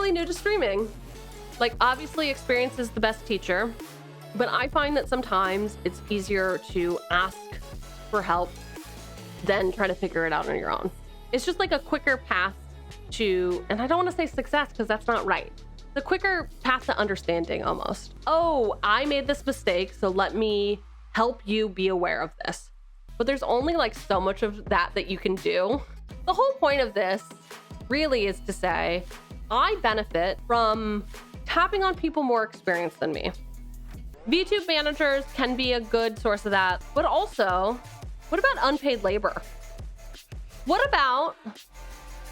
fairly new to streaming. Like, obviously experience is the best teacher, but I find that sometimes it's easier to ask for help than try to figure it out on your own. It's just like a quicker path to, and I don't want to say success because that's not right. The quicker path to understanding almost. Oh, I made this mistake, so let me help you be aware of this. But there's only like so much of that you can do. The whole point of this really is to say, I benefit from tapping on people more experienced than me. VTube managers can be a good source of that, but also, what about unpaid labor? What about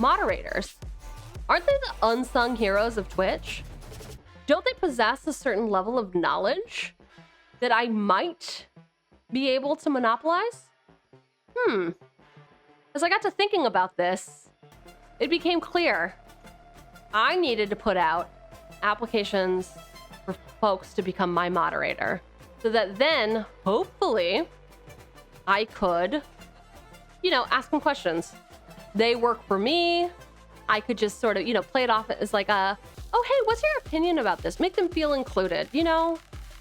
moderators? Aren't they the unsung heroes of Twitch? Don't they possess a certain level of knowledge that I might be able to monopolize? As I got to thinking about this, it became clear I needed to put out applications for folks to become my moderator so that then, hopefully, I could, ask them questions. They work for me. I could just sort of, play it off as like oh, hey, what's your opinion about this? Make them feel included,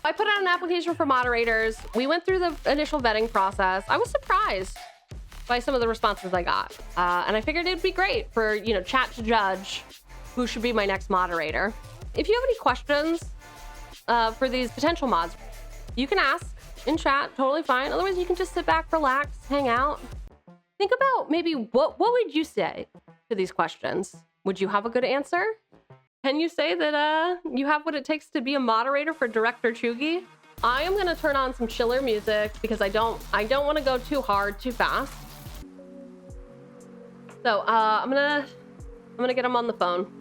I put out an application for moderators. We went through the initial vetting process. I was surprised by some of the responses I got. And I figured it'd be great for, chat to judge who should be my next moderator. If you have any questions for these potential mods, you can ask in chat, totally fine. Otherwise, you can just sit back, relax, hang out. Think about maybe what would you say to these questions? Would you have a good answer? Can you say that you have what it takes to be a moderator for Director Cheugy? I am gonna turn on some chiller music because I don't want to go too hard, too fast. So I'm gonna get him on the phone.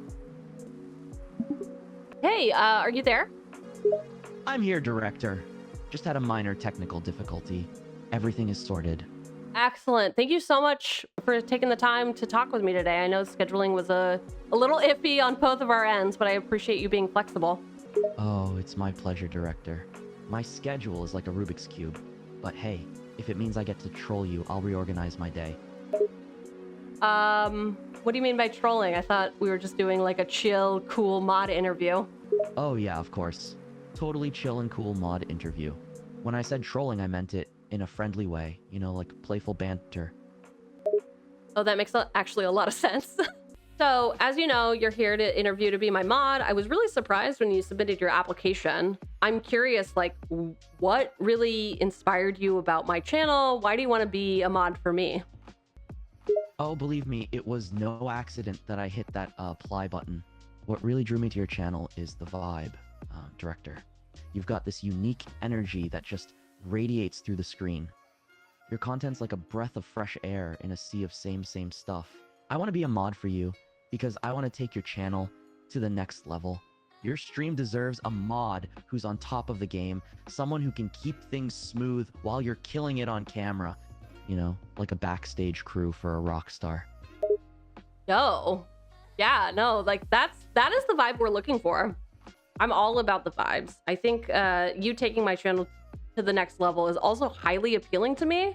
Hey, are you there? I'm here, Director. Just had a minor technical difficulty. Everything is sorted. Excellent. Thank you so much for taking the time to talk with me today. I know scheduling was a little iffy on both of our ends, but I appreciate you being flexible. Oh, it's my pleasure, Director. My schedule is like a Rubik's Cube. But hey, if it means I get to troll you, I'll reorganize my day. What do you mean by trolling? I thought we were just doing like a chill, cool mod interview. Oh yeah, of course. Totally chill and cool mod interview. When I said trolling, I meant it in a friendly way, like playful banter. Oh, that makes actually a lot of sense. So, as you know, you're here to interview to be my mod. I was really surprised when you submitted your application. I'm curious, like, what really inspired you about my channel? Why do you want to be a mod for me? Oh, believe me, it was no accident that I hit that apply button. What really drew me to your channel is the vibe, Director. You've got this unique energy that just radiates through the screen. Your content's like a breath of fresh air in a sea of same stuff. I want to be a mod for you because I want to take your channel to the next level. Your stream deserves a mod who's on top of the game, someone who can keep things smooth while you're killing it on camera. Like a backstage crew for a rock star. Yo, yeah, no, like that is the vibe we're looking for. I'm all about the vibes. I think you taking my channel to the next level is also highly appealing to me.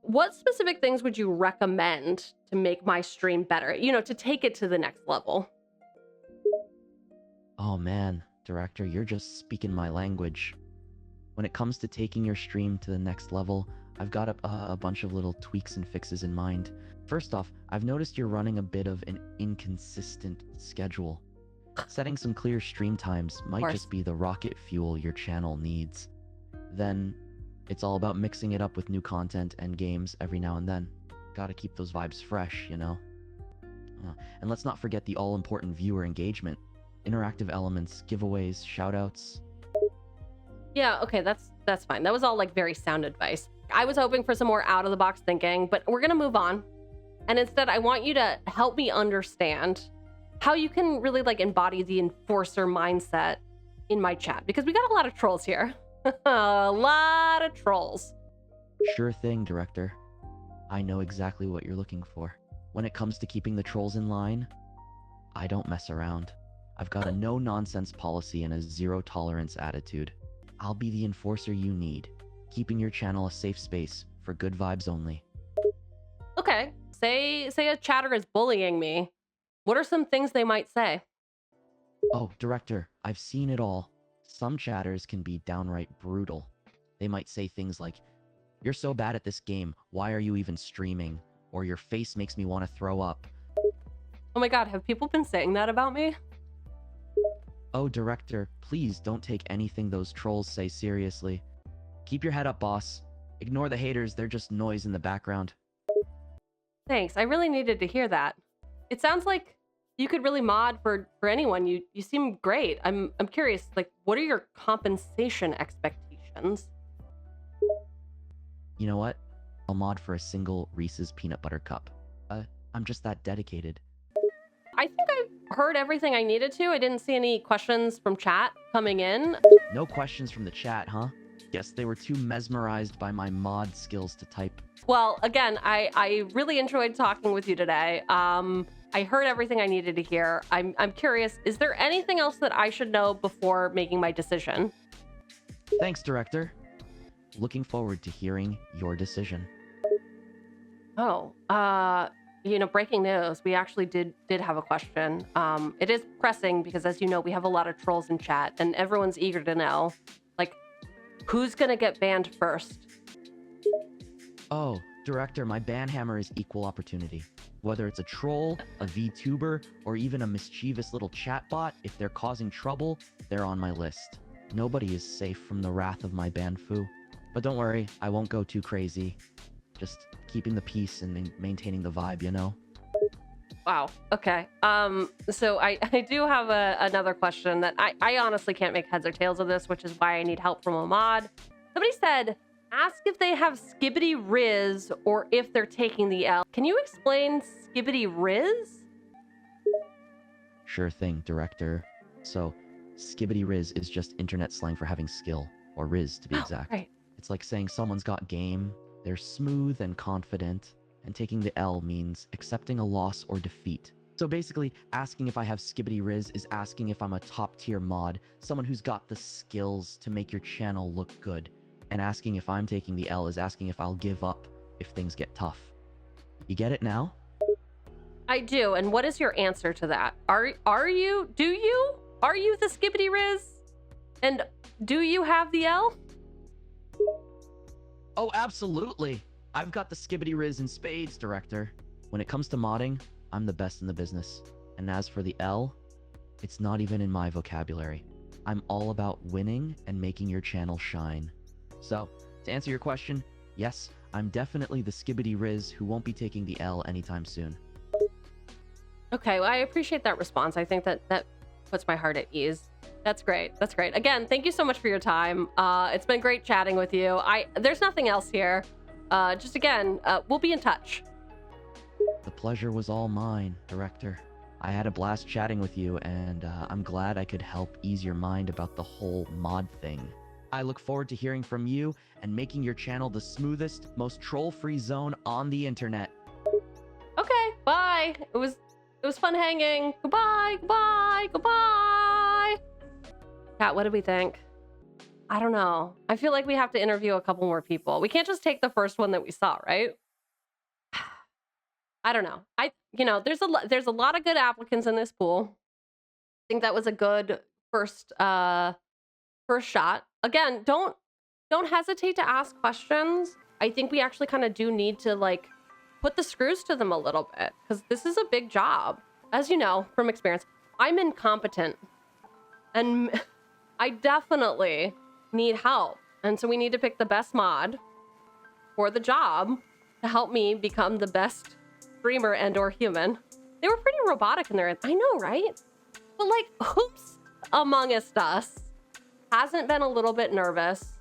What specific things would you recommend to make my stream better? To take it to the next level. Oh man, Director, you're just speaking my language. When it comes to taking your stream to the next level, I've got a bunch of little tweaks and fixes in mind. First off, I've noticed you're running a bit of an inconsistent schedule. Setting some clear stream times might just be the rocket fuel your channel needs. Then, it's all about mixing it up with new content and games every now and then. Gotta keep those vibes fresh, And let's not forget the all-important viewer engagement. Interactive elements, giveaways, shoutouts. Yeah, okay, that's fine. That was all like very sound advice. I was hoping for some more out-of-the-box thinking, but we're gonna move on. And instead, I want you to help me understand how you can really like embody the enforcer mindset in my chat, because we got a lot of trolls here. A lot of trolls. Sure thing, Director. I know exactly what you're looking for. When it comes to keeping the trolls in line, I don't mess around. I've got a no-nonsense policy and a zero-tolerance attitude. I'll be the enforcer you need, keeping your channel a safe space for good vibes only. Okay, say a chatter is bullying me. What are some things they might say? Oh, Director, I've seen it all. Some chatters can be downright brutal. They might say things like, "You're so bad at this game, why are you even streaming?" Or "Your face makes me want to throw up." Oh my god, have people been saying that about me? Oh, Director, please don't take anything those trolls say seriously. Keep your head up, boss. Ignore the haters, they're just noise in the background. Thanks, I really needed to hear that. It sounds like you could really mod for anyone. You seem great. I'm curious, like, what are your compensation expectations? You know what? I'll mod for a single Reese's peanut butter cup. I'm just that dedicated. I think I heard everything I needed to. I didn't see any questions from chat coming in. No questions from the chat, huh? Guess they were too mesmerized by my mod skills to type. Well, again, I really enjoyed talking with you today. I heard everything I needed to hear. I'm curious, is there anything else that I should know before making my decision? Thanks, Director. Looking forward to hearing your decision. Oh, you know, breaking news. We actually did have a question. It is pressing because, as you know, we have a lot of trolls in chat and everyone's eager to know, like, who's gonna get banned first? Oh, Director, my banhammer is equal opportunity. Whether it's a troll, a VTuber, or even a mischievous little chatbot, if they're causing trouble, they're on my list. Nobody is safe from the wrath of my banfu. But don't worry, I won't go too crazy. Just keeping the peace and maintaining the vibe, you know? Wow. Okay. So I do have another question that I honestly can't make heads or tails of this, which is why I need help from a mod. Somebody said, ask if they have skibbity riz or if they're taking the L. Can you explain skibbity riz? Sure thing, Director. So, skibbity riz is just internet slang for having skill, or riz to be exact. Right. It's like saying someone's got game, they're smooth and confident, and taking the L means accepting a loss or defeat. So basically, asking if I have skibbity riz is asking if I'm a top tier mod, someone who's got the skills to make your channel look good. And asking if I'm taking the L is asking if I'll give up if things get tough. You get it now? I do. And what is your answer to that? Are you the skibbity riz? And do you have the L? Oh, absolutely. I've got the skibbity riz in spades, Director. When it comes to modding, I'm the best in the business. And as for the L, it's not even in my vocabulary. I'm all about winning and making your channel shine. So, to answer your question, yes, I'm definitely the skibbity riz who won't be taking the L anytime soon. Okay, well, I appreciate that response. I think that puts my heart at ease. That's great. That's great. Again, thank you so much for your time. It's been great chatting with you. There's nothing else here. Just again, we'll be in touch. The pleasure was all mine, Director. I had a blast chatting with you, and I'm glad I could help ease your mind about the whole mod thing. I look forward to hearing from you and making your channel the smoothest, most troll-free zone on the internet. Okay, bye. It was fun hanging. Goodbye, goodbye, goodbye. Kat, what did we think? I don't know. I feel like we have to interview a couple more people. We can't just take the first one that we saw, right? I don't know. There's a lot of good applicants in this pool. I think that was a good first shot. Again, don't hesitate to ask questions. I think we actually kind of do need to, like, put the screws to them a little bit, because this is a big job. As you know from experience, I'm incompetent and I definitely need help. And so we need to pick the best mod for the job to help me become the best streamer and or human. They were pretty robotic in there. I know, right? But like, who's amongst us hasn't been a little bit nervous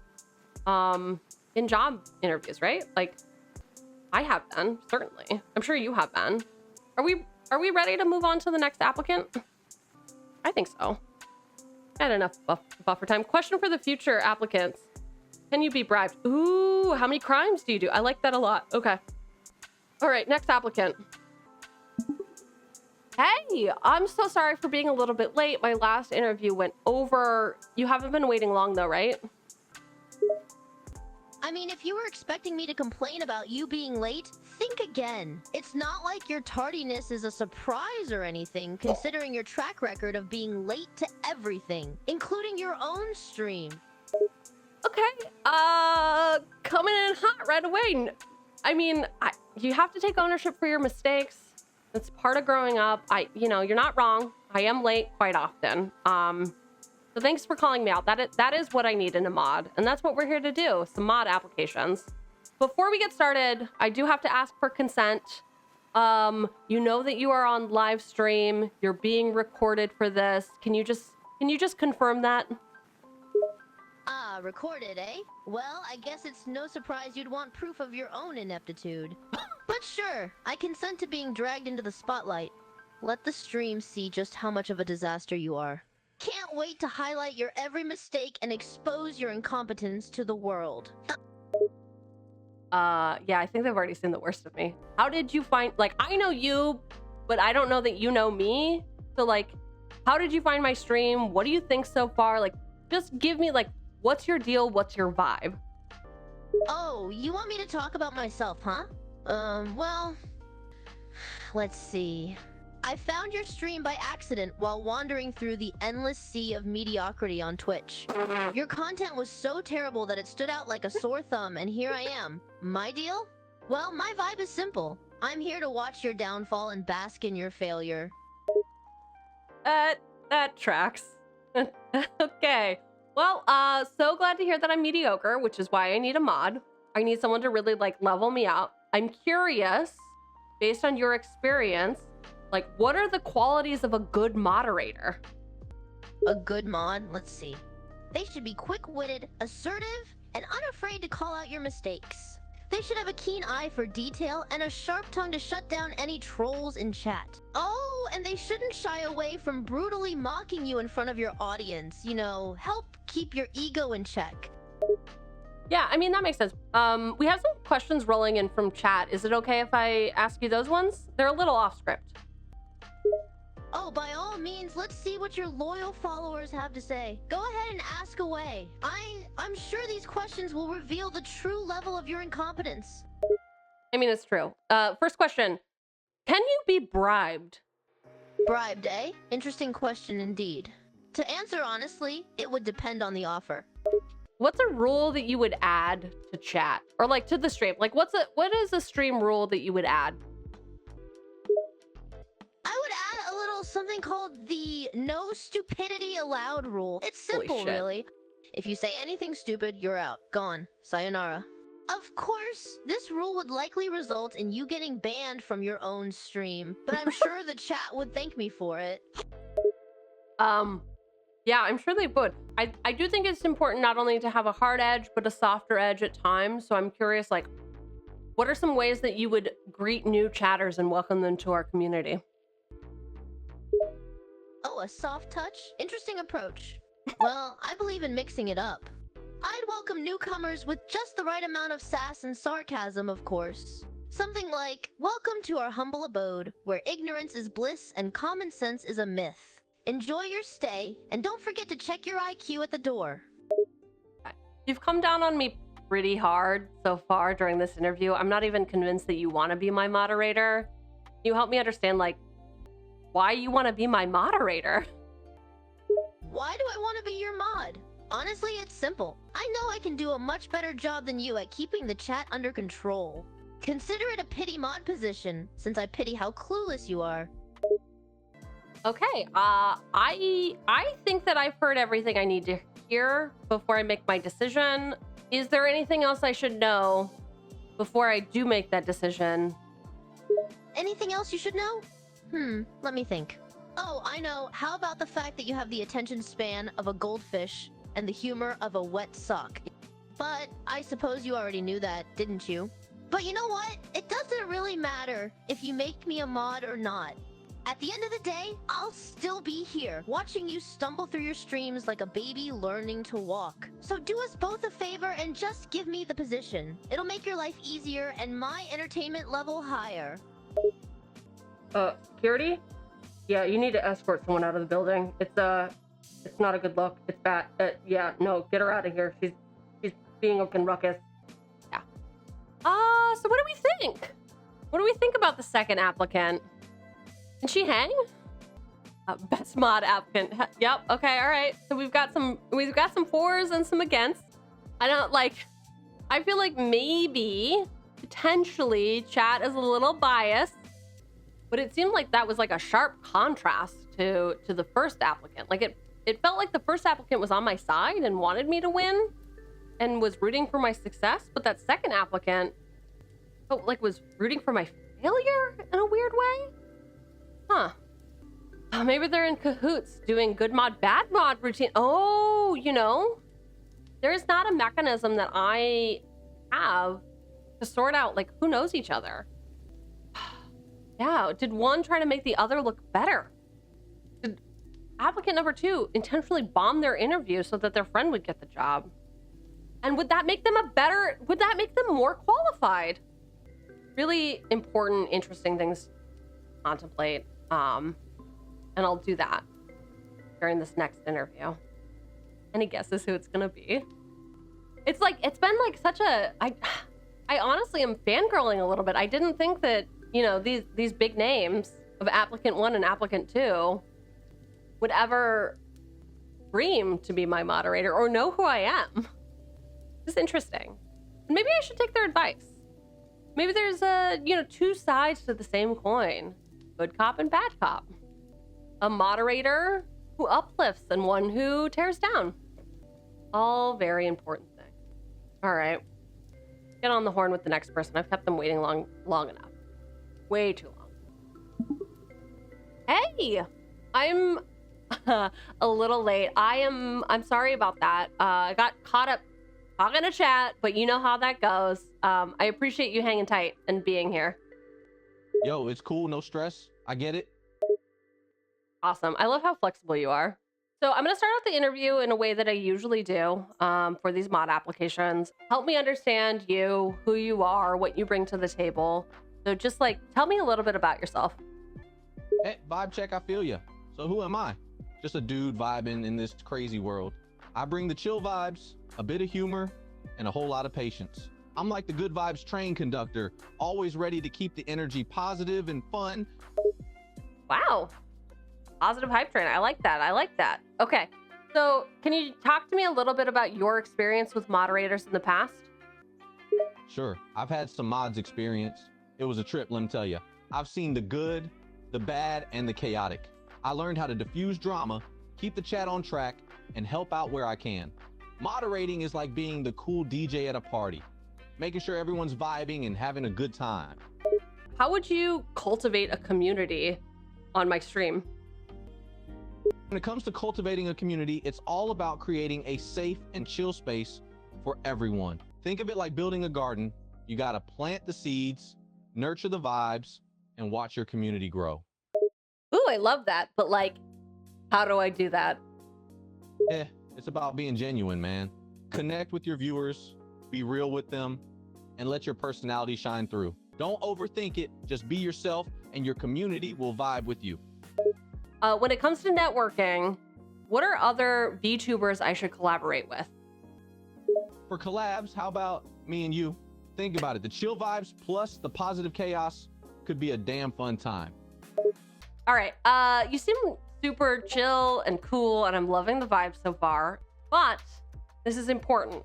in job interviews, right? Like, I have been, certainly. I'm sure you have been. Are we ready to move on to the next applicant? I think so. I had enough buffer time. Question for the future applicants. Can you be bribed? Ooh, how many crimes do you do? I like that a lot. Okay. All right, next applicant. Hey, I'm so sorry for being a little bit late. My last interview went over. You haven't been waiting long though, right? I I mean, if you were expecting me to complain about you being late, think again. It's not like your tardiness is a surprise or anything, considering your track record of being late to everything, including your own stream. Okay, coming in hot right away. I mean, you have to take ownership for your mistakes. It's part of growing up. You're not wrong. I am late quite often. So thanks for calling me out. That is what I need in a mod, and that's what we're here to do, some mod applications. Before we get started, I do have to ask for consent. You know that you are on live stream. You're being recorded for this. Can you just confirm that? Recorded, eh? Well, I guess it's no surprise you'd want proof of your own ineptitude. But sure, I consent to being dragged into the spotlight. Let the stream see just how much of a disaster you are. Can't wait to highlight your every mistake and expose your incompetence to the world. Yeah, I think they've already seen the worst of me. How did you find, I know you, but I don't know that you know me. So, how did you find my stream? What do you think so far? Just give me, what's your deal? What's your vibe? Oh, you want me to talk about myself, huh? Well, let's see. I found your stream by accident while wandering through the endless sea of mediocrity on Twitch. Your content was so terrible that it stood out like a sore thumb, and here I am. My deal? Well, my vibe is simple. I'm here to watch your downfall and bask in your failure. That tracks. Okay. Well, so glad to hear that I'm mediocre, which is why I need a mod. I need someone to really, level me out. I'm curious, based on your experience, what are the qualities of a good moderator? A good mod? Let's see. They should be quick-witted, assertive, and unafraid to call out your mistakes. They should have a keen eye for detail and a sharp tongue to shut down any trolls in chat. Oh, and they shouldn't shy away from brutally mocking you in front of your audience. Help keep your ego in check. Yeah, I mean, that makes sense. We have some questions rolling in from chat. Is it okay if I ask you those ones? They're a little off script. Oh, by all means, let's see what your loyal followers have to say. Go ahead and ask away. I'm sure these questions will reveal the true level of your incompetence. I mean, it's true. First question. Can you be bribed? Bribed, eh? Interesting question indeed. To answer honestly, it would depend on the offer. What's a rule that you would add to chat? Or to the stream? What is a stream rule that you would add? I would add a little something called the no stupidity allowed rule. It's simple, really. If you say anything stupid, you're out. Gone. Sayonara. Of course, this rule would likely result in you getting banned from your own stream, but I'm sure the chat would thank me for it. Yeah, I'm sure they would. I do think it's important not only to have a hard edge, but a softer edge at times. So I'm curious, what are some ways that you would greet new chatters and welcome them to our community? Oh, a soft touch? Interesting approach. Well, I believe in mixing it up. I'd welcome newcomers with just the right amount of sass and sarcasm, of course. Something like, welcome to our humble abode, where ignorance is bliss and common sense is a myth. Enjoy your stay, and don't forget to check your IQ at the door. You've come down on me pretty hard so far during this interview. I'm not even convinced that you want to be my moderator. Can you help me understand, why you want to be my moderator? Why do I want to be your mod? Honestly, it's simple. I know I can do a much better job than you at keeping the chat under control. Consider it a pity mod position, since I pity how clueless you are. Okay, I think that I've heard everything I need to hear before I make my decision. Is there anything else I should know before I do make that decision? Anything else you should know? Let me think. Oh, I know. How about the fact that you have the attention span of a goldfish and the humor of a wet sock? But I suppose you already knew that, didn't you? But you know what? It doesn't really matter if you make me a mod or not. At the end of the day, I'll still be here, watching you stumble through your streams like a baby learning to walk. So do us both a favor and just give me the position. It'll make your life easier and my entertainment level higher. Security? Yeah, you need to escort someone out of the building. It's not a good look. It's bad. Yeah, no, get her out of here. She's being a fucking ruckus. So what do we think? What do we think about the second applicant? Can she hang? Best mod applicant. Yep. Okay. All right. So we've got some fors and some against. I feel like maybe potentially chat is a little biased, but it seemed like that was like a sharp contrast to the first applicant. Like it felt like the first applicant was on my side and wanted me to win and was rooting for my success, but that second applicant felt like was rooting for my failure in a weird way. Huh. Maybe they're in cahoots doing good mod, bad mod routine. Oh, you know, there's not a mechanism that I have to sort out, like, who knows each other. Yeah, did one try to make the other look better? Did applicant number 2 intentionally bomb their interview so that their friend would get the job? And would that make them more qualified? Really important, interesting things to contemplate. And I'll do that during this next interview. Any guesses who it's gonna be? It's been like such a, I honestly am fangirling a little bit. I didn't think that, you know, these big names of applicant 1 and applicant 2 would ever dream to be my moderator or know who I am. It's interesting. Maybe I should take their advice. Maybe there's two sides to the same coin. Good cop and bad cop. A moderator who uplifts and one who tears down. All very important things. All right. Get on the horn with the next person. I've kept them waiting long enough. Way too long. Hey, I'm a little late. I'm sorry about that. I got caught up talking to chat, but you know how that goes. I appreciate you hanging tight and being here. Yo, it's cool. No stress. I get it. Awesome. I love how flexible you are. So I'm going to start out the interview in a way that I usually do for these mod applications. Help me understand you, who you are, what you bring to the table. So just like, tell me a little bit about yourself. Hey, vibe check, I feel ya. So who am I? Just a dude vibing in this crazy world. I bring the chill vibes, a bit of humor, and a whole lot of patience. I'm like the good vibes train conductor, always ready to keep the energy positive and fun. Wow. Positive hype train. I like that. Okay. So can you talk to me a little bit about your experience with moderators in the past? Sure. I've had some mods experience. It was a trip, let me tell you. I've seen the good, the bad, and the chaotic. I learned how to diffuse drama, keep the chat on track, and help out where I can. Moderating is like being the cool DJ at a party, making sure everyone's vibing and having a good time. How would you cultivate a community on my stream? When it comes to cultivating a community, it's all about creating a safe and chill space for everyone. Think of it like building a garden. You gotta plant the seeds, nurture the vibes, and watch your community grow. Ooh, I love that. But like, how do I do that? It's about being genuine, man. Connect with your viewers, be real with them, and let your personality shine through. Don't overthink it. Just be yourself and your community will vibe with you. When it comes to networking, what are other vTubers I should collaborate with? For collabs, how about me and you? Think about it. The chill vibes plus the positive chaos could be a damn fun time. All right. You seem super chill and cool, and I'm loving the vibe so far. But this is important.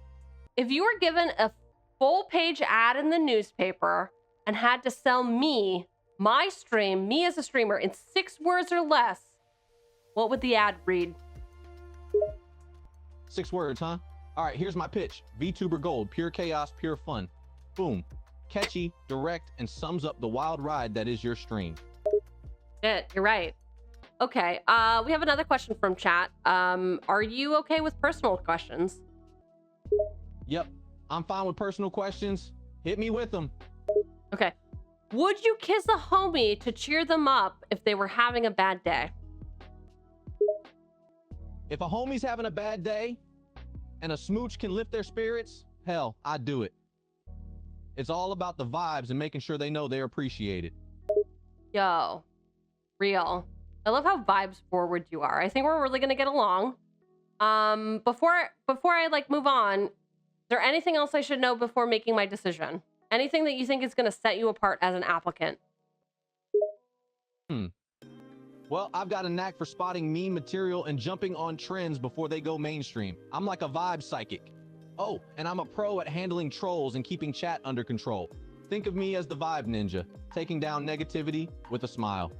If you were given a full-page ad in the newspaper and had to sell me, my stream, me as a streamer, in 6 words or less, what would the ad read? 6 words, huh? All right, here's my pitch. VTuber Gold, pure chaos, pure fun. Boom. Catchy, direct, and sums up the wild ride that is your stream. Shit, you're right. Okay, we have another question from chat. Are you okay with personal questions? Yep, I'm fine with personal questions. Hit me with them. Okay. Would you kiss a homie to cheer them up if they were having a bad day? If a homie's having a bad day and a smooch can lift their spirits, hell, I'd do it. It's all about the vibes and making sure they know they're appreciated. Yo, real. I love how vibes forward you are. I think we're really gonna get along. Before I like move on, is there anything else I should know before making my decision? Anything that you think is going to set you apart as an applicant. Well, I've got a knack for spotting meme material and jumping on trends before they go mainstream. I'm like a vibe psychic. Oh, and I'm a pro at handling trolls and keeping chat under control. Think of me as the vibe ninja, taking down negativity with a smile.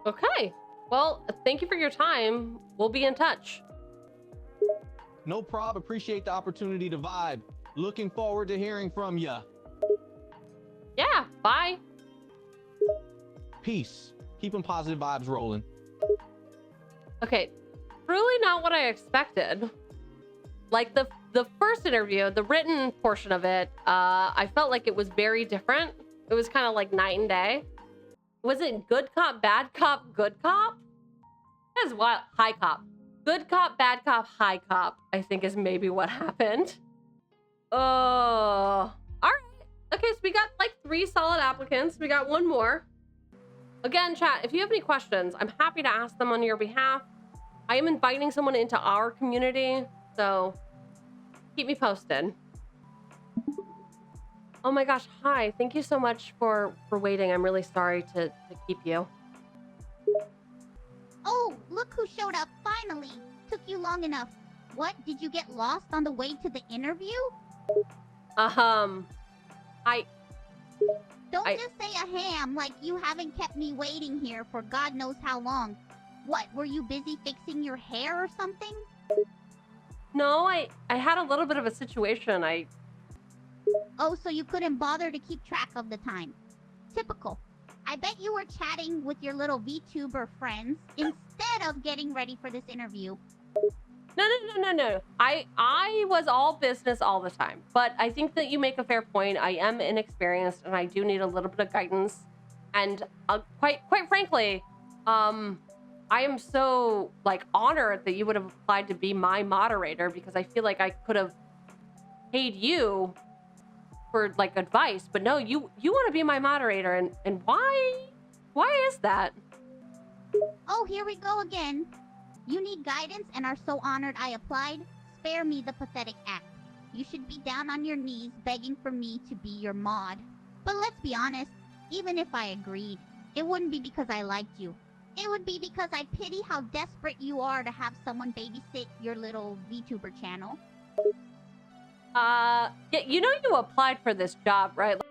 Okay. Well, thank you for your time. We'll be in touch. No prob, appreciate the opportunity to vibe. Looking forward to hearing from ya. Yeah, bye. Peace. Keeping positive vibes rolling. Okay, truly not what I expected. Like the first interview, the written portion of it, I felt like it was very different. It was kind of like night and day. Was it good cop, bad cop, good cop? That's what, high cop. Good cop, bad cop, high cop, I think is maybe what happened. Oh, all right. Okay, so we got like 3 solid applicants. We got 1 more. Again, chat, if you have any questions, I'm happy to ask them on your behalf. I am inviting someone into our community, so keep me posted. Oh my gosh, hi. Thank you so much for waiting. I'm really sorry to keep you. Oh, look who showed up finally. Took you long enough. What, did you get lost on the way to the interview? Don't just say a ham like you haven't kept me waiting here for God knows how long. What, were you busy fixing your hair or something? No, I had a little bit of a situation. Oh, so you couldn't bother to keep track of the time. Typical. I bet you were chatting with your little VTuber friends instead of getting ready for this interview. No. I was all business all the time. But I think that you make a fair point. I am inexperienced and I do need a little bit of guidance. And quite frankly, I am so honored that you would have applied to be my moderator, because I feel like I could have paid you for advice, but no, you want to be my moderator, and why is that? Oh, here we go again. You need guidance and are so honored I applied? Spare me the pathetic act. You should be down on your knees begging for me to be your mod. But let's be honest, even if I agreed, it wouldn't be because I liked you. It would be because I pity how desperate you are to have someone babysit your little VTuber channel. Yeah, you know you applied for this job, right?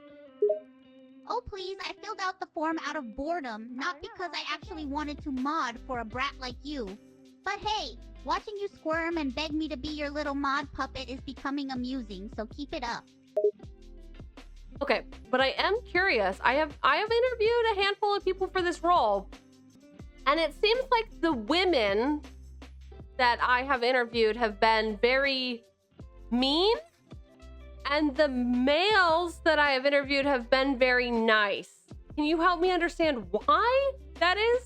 Oh please, I filled out the form out of boredom, not because I actually wanted to mod for a brat like you. But hey, watching you squirm and beg me to be your little mod puppet is becoming amusing, so keep it up. Okay, but I am curious. I have interviewed a handful of people for this role, and it seems like the women that I have interviewed have been very mean, and the males that I have interviewed have been very nice. Can you help me understand why that is?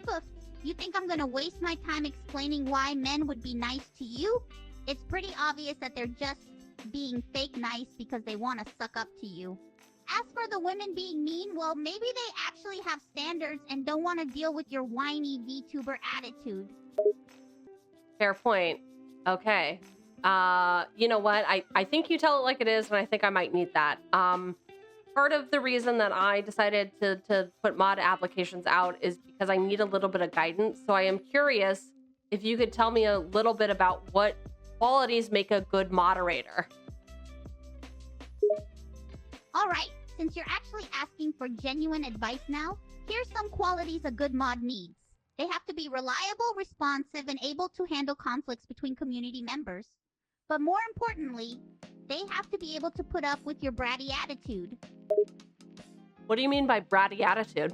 Poof, you think I'm gonna waste my time explaining why men would be nice to you? It's pretty obvious that they're just being fake nice because they want to suck up to you. As for the women being mean, well, maybe they actually have standards and don't want to deal with your whiny VTuber attitude. Fair point. Okay. You know what? I think you tell it like it is, and I think I might need that. Part of the reason that I decided to put mod applications out is because I need a little bit of guidance. So I am curious if you could tell me a little bit about what qualities make a good moderator. All right, since you're actually asking for genuine advice now, here's some qualities a good mod needs. They have to be reliable, responsive, and able to handle conflicts between community members. But more importantly, they have to be able to put up with your bratty attitude. What do you mean by bratty attitude?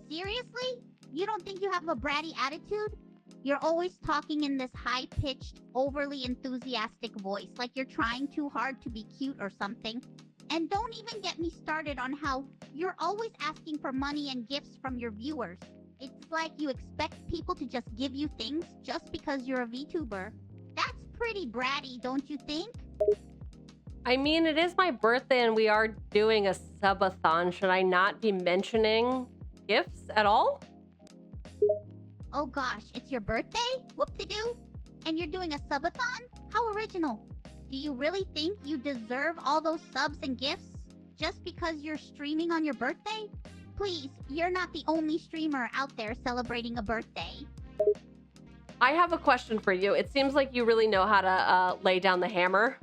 Seriously? You don't think you have a bratty attitude? You're always talking in this high-pitched, overly enthusiastic voice, like you're trying too hard to be cute or something. And don't even get me started on how you're always asking for money and gifts from your viewers. It's like you expect people to just give you things just because you're a VTuber. That's pretty bratty, don't you think? I mean, it is my birthday and we are doing a subathon. Should I not be mentioning gifts at all? Oh gosh, it's your birthday? Whoop-de-doo? And you're doing a subathon? How original. Do you really think you deserve all those subs and gifts just because you're streaming on your birthday? Please, you're not the only streamer out there celebrating a birthday. I have a question for you. It seems like you really know how to lay down the hammer.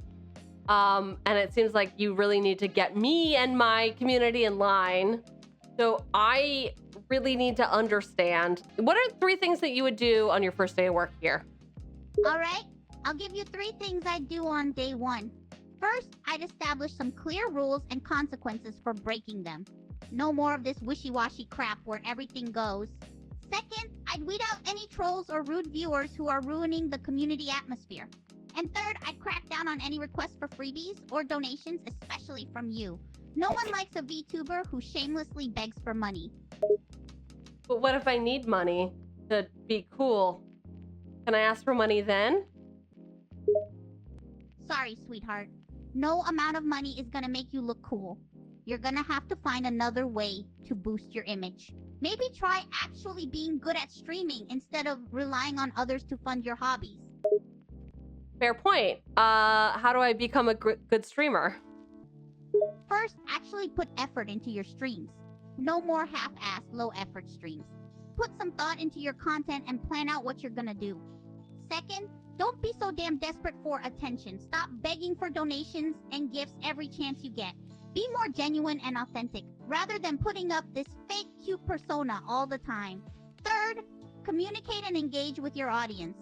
And it seems like you really need to get me and my community in line. So I really need to understand, what are 3 things that you would do on your first day of work here? All right, I'll give you 3 things I'd do on day 1. First, I'd establish some clear rules and consequences for breaking them. No more of this wishy-washy crap where everything goes. Second, I'd weed out any trolls or rude viewers who are ruining the community atmosphere. And third, I'd crack down on any requests for freebies or donations, especially from you. No one likes a VTuber who shamelessly begs for money. But what if I need money to be cool? Can I ask for money then? Sorry, sweetheart. No amount of money is gonna make you look cool. You're gonna have to find another way to boost your image. Maybe try actually being good at streaming instead of relying on others to fund your hobbies. Fair point. How do I become a good streamer? First, actually put effort into your streams. No more half-assed, low-effort streams. Put some thought into your content and plan out what you're gonna do. Second, don't be so damn desperate for attention. Stop begging for donations and gifts every chance you get. Be more genuine and authentic, rather than putting up this fake cute persona all the time. Third, communicate and engage with your audience.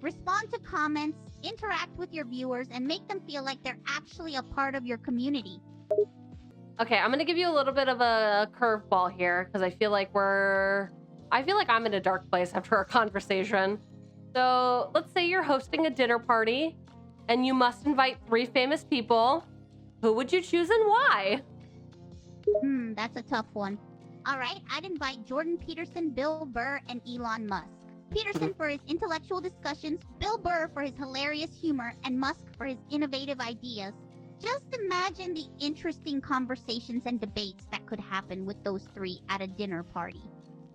Respond to comments, interact with your viewers, and make them feel like they're actually a part of your community. Okay, I'm gonna give you a little bit of a curveball here because I feel like I'm in a dark place after our conversation. So let's say you're hosting a dinner party and you must invite 3 famous people. Who would you choose and why? That's a tough one. All right, I'd invite Jordan Peterson, Bill Burr, and Elon Musk. Peterson for his intellectual discussions, Bill Burr for his hilarious humor, and Musk for his innovative ideas. Just imagine the interesting conversations and debates that could happen with those 3 at a dinner party.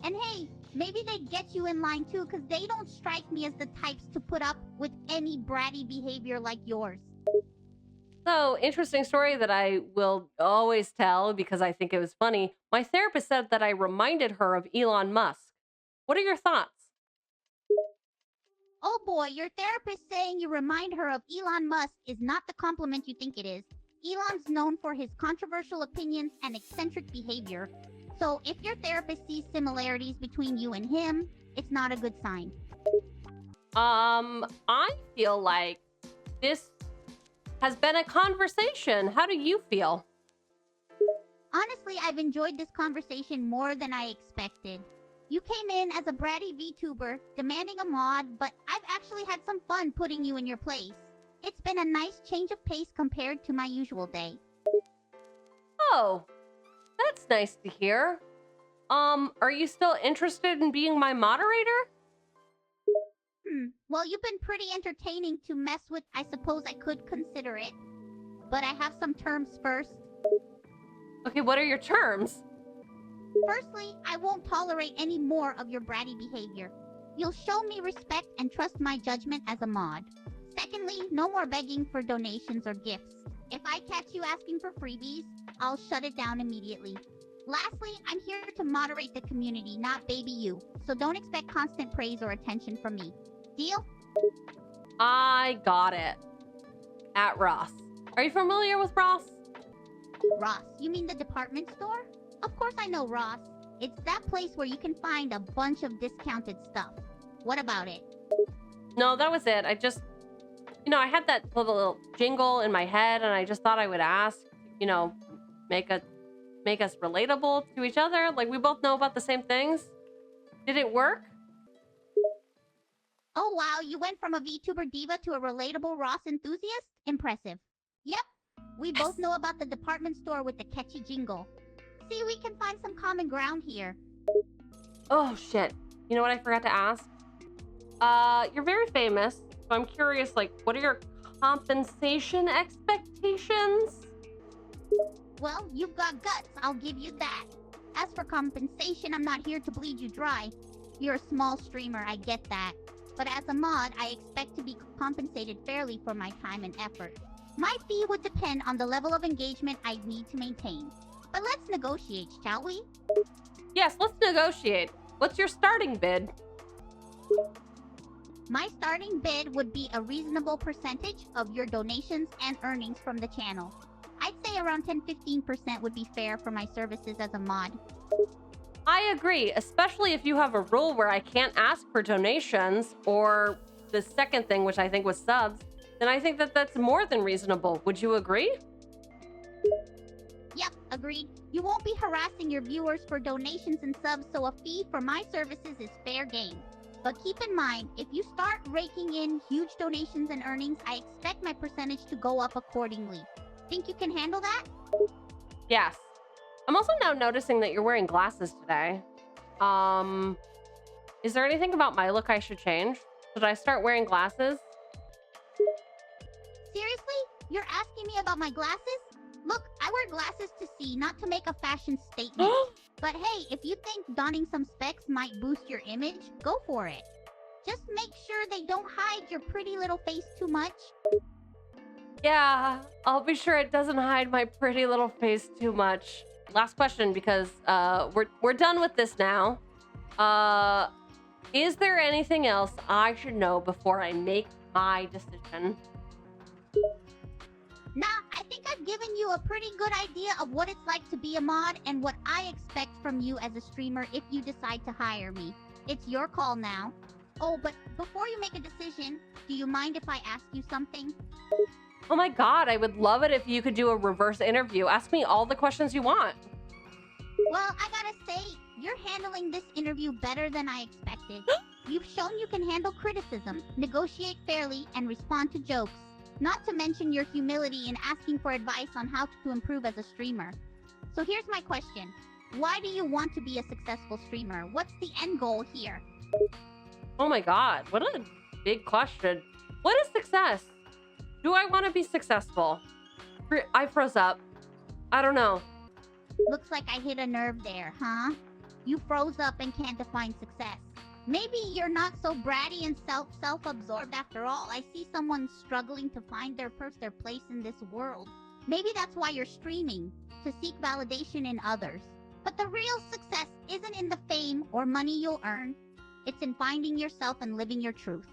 And hey, maybe they'd get you in line too, because they don't strike me as the types to put up with any bratty behavior like yours. So, interesting story that I will always tell because I think it was funny. My therapist said that I reminded her of Elon Musk. What are your thoughts? Oh boy, your therapist saying you remind her of Elon Musk is not the compliment you think it is. Elon's known for his controversial opinions and eccentric behavior. So if your therapist sees similarities between you and him, it's not a good sign. I feel like this has been a conversation. How do you feel? Honestly, I've enjoyed this conversation more than I expected. You came in as a bratty VTuber, demanding a mod, but I've actually had some fun putting you in your place. It's been a nice change of pace compared to my usual day. Oh, that's nice to hear. Are you still interested in being my moderator? Well, you've been pretty entertaining to mess with. I suppose I could consider it. But I have some terms first. Okay, what are your terms? Firstly, I won't tolerate any more of your bratty behavior. You'll show me respect and trust my judgment as a mod. Secondly, no more begging for donations or gifts. If I catch you asking for freebies, I'll shut it down immediately. Lastly, I'm here to moderate the community, not baby you. So don't expect constant praise or attention from me. Deal? I got it. At Ross. Are you familiar with Ross? Ross, you mean the department store? Of course I know Ross. It's that place where you can find a bunch of discounted stuff. What about it? No, that was it. I just, I had that little jingle in my head and I just thought I would ask, make us relatable to each other. Like we both know about the same things. Did it work? Oh wow, you went from a VTuber diva to a relatable Ross enthusiast? Impressive. Yep, we both know about the department store with the catchy jingle. See, we can find some common ground here. Oh shit. You know what I forgot to ask? You're very famous, so I'm curious, what are your compensation expectations? Well, you've got guts, I'll give you that. As for compensation, I'm not here to bleed you dry. You're a small streamer, I get that. but as a mod, I expect to be compensated fairly for my time and effort. My fee would depend on the level of engagement I need to maintain. But let's negotiate, shall we? Yes, let's negotiate. What's your starting bid? My starting bid would be a reasonable percentage of your donations and earnings from the channel. I'd say around 10-15% would be fair for my services as a mod. I agree, especially if you have a rule where I can't ask for donations, or the second thing, which I think was subs, then I think that that's more than reasonable. Would you agree? Yep, agreed. You won't be harassing your viewers for donations and subs, so a fee for my services is fair game. But keep in mind, if you start raking in huge donations and earnings, I expect my percentage to go up accordingly. Think you can handle that? Yes. I'm also now noticing that you're wearing glasses today. Is there anything about my look I should change? Should I start wearing glasses? Seriously? You're asking me about my glasses? Look, I wear glasses to see, not to make a fashion statement. But hey, if you think donning some specs might boost your image, go for it. Just make sure they don't hide your pretty little face too much. Yeah, I'll be sure it doesn't hide my pretty little face too much. Last question, because we're done with this now. Is there anything else I should know before I make my decision? Nah, I think I've given you a pretty good idea of what it's like to be a mod and what I expect from you as a streamer if you decide to hire me. It's your call now. Oh, but before you make a decision, do you mind if I ask you something? Oh my god, I would love it if you could do a reverse interview. Ask me all the questions you want. Well, I gotta say, you're handling this interview better than I expected. You've shown you can handle criticism, negotiate fairly, and respond to jokes. Not to mention your humility in asking for advice on how to improve as a streamer. So here's my question. Why do you want to be a successful streamer? What's the end goal here? Oh my god, what a big question. What is success? Do I want to be successful? I froze up. I don't know. Looks like I hit a nerve there, huh? You froze up and can't define success. Maybe you're not so bratty and self-absorbed after all. I see someone struggling to find their place in this world. Maybe that's why you're streaming, to seek validation in others. But the real success isn't in the fame or money you'll earn. It's in finding yourself and living your truth.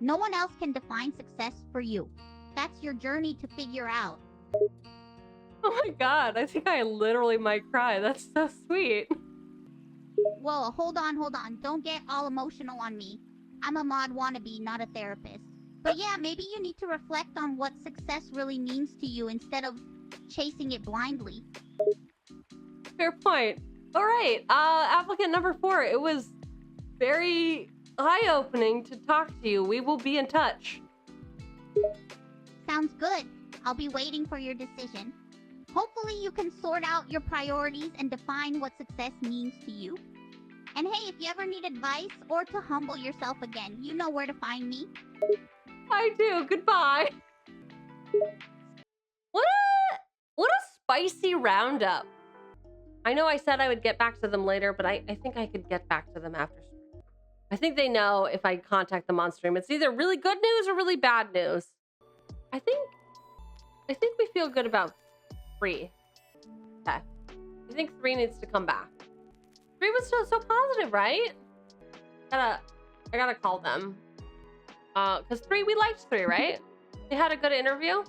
No one else can define success for you. That's your journey to figure out. Oh my god, I think I literally might cry. That's so sweet. Whoa, hold on. Don't get all emotional on me. I'm a mod wannabe, not a therapist. But yeah, maybe you need to reflect on what success really means to you instead of chasing it blindly. Fair point. All right, applicant number 4. It was very eye-opening to talk to you. We will be in touch. Sounds good. I'll be waiting for your decision. Hopefully you can sort out your priorities and define what success means to you. And hey, if you ever need advice or to humble yourself again, you know where to find me. I do. Goodbye. What a spicy roundup. I know I said I would get back to them later, but I think I could get back to them after stream. I think they know if I contact them on stream. It's either really good news or really bad news. I think we feel good about 3. Okay. I think 3 needs to come back. 3 was so positive, right? I gotta call them. Cause 3, we liked 3, right? They had a good interview.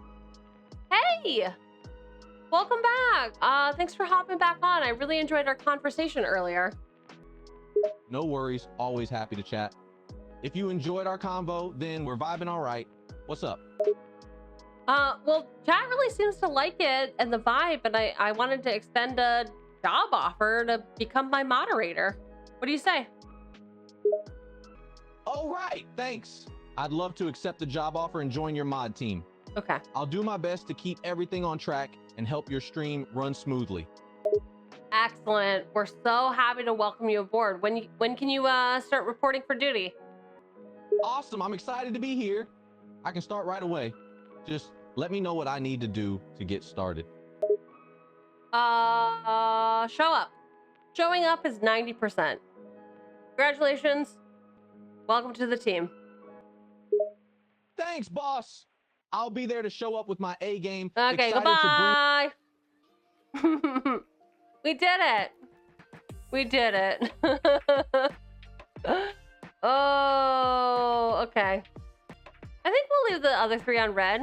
Hey! Welcome back. Thanks for hopping back on. I really enjoyed our conversation earlier. No worries, always happy to chat. If you enjoyed our convo, then we're vibing all right. What's up? Well, chat really seems to like it and the vibe, and I wanted to extend a job offer to become my moderator. What do you say? All right, thanks. I'd love to accept the job offer and join your mod team. Okay. I'll do my best to keep everything on track and help your stream run smoothly. Excellent. We're so happy to welcome you aboard. When can you start reporting for duty? Awesome, I'm excited to be here. I can start right away. Just let me know what I need to do to get started. Show up. Showing up is 90%. Congratulations. Welcome to the team. Thanks, boss. I'll be there to show up with my A game. Okay, Excited goodbye. We did it. We did it. Oh, okay. I think we'll leave the other 3 on red.